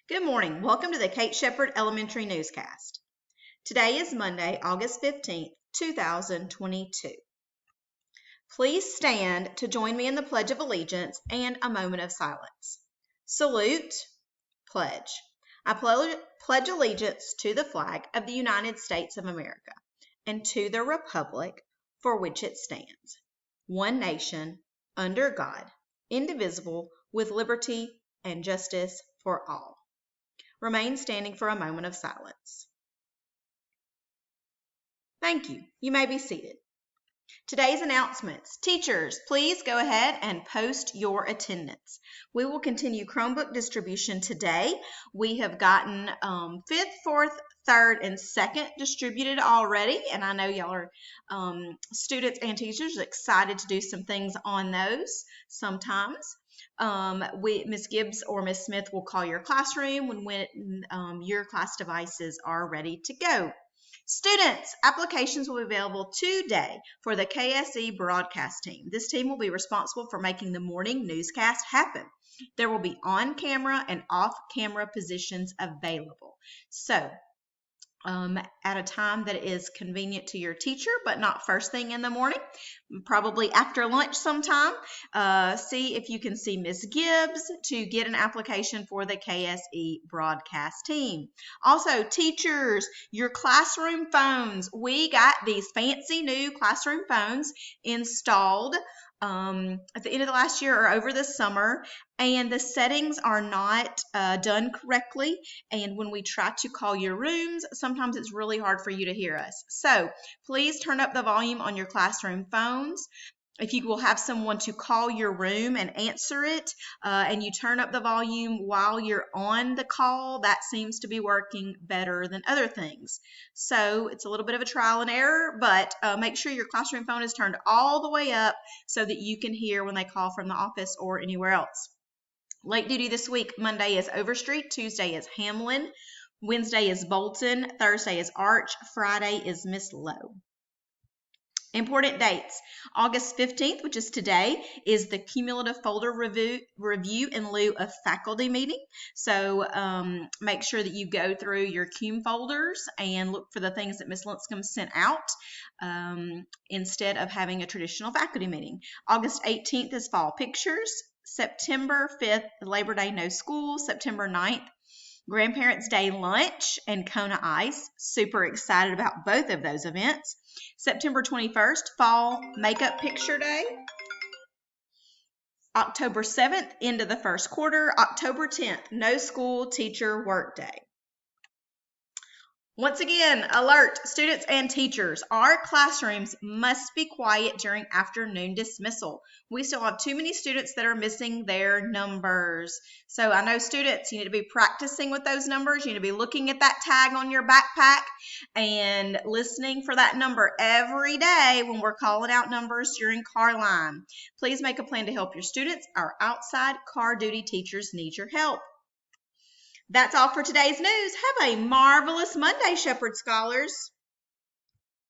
Good morning. Welcome to the Kate Shepherd Elementary Newscast. Today is Monday, August 15th, 2022. Please stand to join me in the Pledge of Allegiance and a moment of silence. Salute, pledge. I pledge allegiance to the flag of the United States of America and to the republic for which it stands, one nation, under God, indivisible, with liberty and justice for all. Remain standing for a moment of silence. Thank you. You may be seated. Today's announcements. Teachers, please go ahead and post your attendance. We will continue Chromebook distribution today. We have gotten 5th, 4th, 3rd, and 2nd distributed already, and I know y'all are students and teachers excited to do some things on those sometimes. Ms. Gibbs or Ms. Smith will call your classroom when your class devices are ready to go. Students, applications will be available today for the KSE broadcast team. This team will be responsible for making the morning newscast happen. There will be on-camera and off-camera positions available. So, at a time that is convenient to your teacher, but not first thing in the morning, probably after lunch sometime. See if you can see Ms. Gibbs to get an application for the KSE broadcast team. Also, teachers, your classroom phones. We got these fancy new classroom phones installed at the end of the last year or over the summer, and the settings are not done correctly, and when we try to call your rooms, sometimes it's really hard for you to hear us. So please turn up the volume on your classroom phones. If you will have someone to call your room and answer it, and you turn up the volume while you're on the call, that seems to be working better than other things. So it's a little bit of a trial and error, but make sure your classroom phone is turned all the way up so that you can hear when they call from the office or anywhere else. Late duty this week, Monday is Overstreet, Tuesday is Hamlin, Wednesday is Bolton, Thursday is Arch, Friday is Miss Lowe. Important dates. August 15th, which is today, is the cumulative folder review in lieu of faculty meeting. So make sure that you go through your cum folders and look for the things that Ms. Linscomb sent out instead of having a traditional faculty meeting. August 18th is fall pictures. September 5th, Labor Day no school. September 9th, Grandparents' Day lunch and Kona Ice. Super excited about both of those events. September 21st, Fall Makeup Picture Day. October 7th, end of the first quarter. October 10th, No School Teacher Work Day. Once again, alert students and teachers. Our classrooms must be quiet during afternoon dismissal. We still have too many students that are missing their numbers. So I know students, you need to be practicing with those numbers. You need to be looking at that tag on your backpack and listening for that number every day when we're calling out numbers during car line. Please make a plan to help your students. Our outside car duty teachers need your help. That's all for today's news. Have a marvelous Monday, Shepherd Scholars.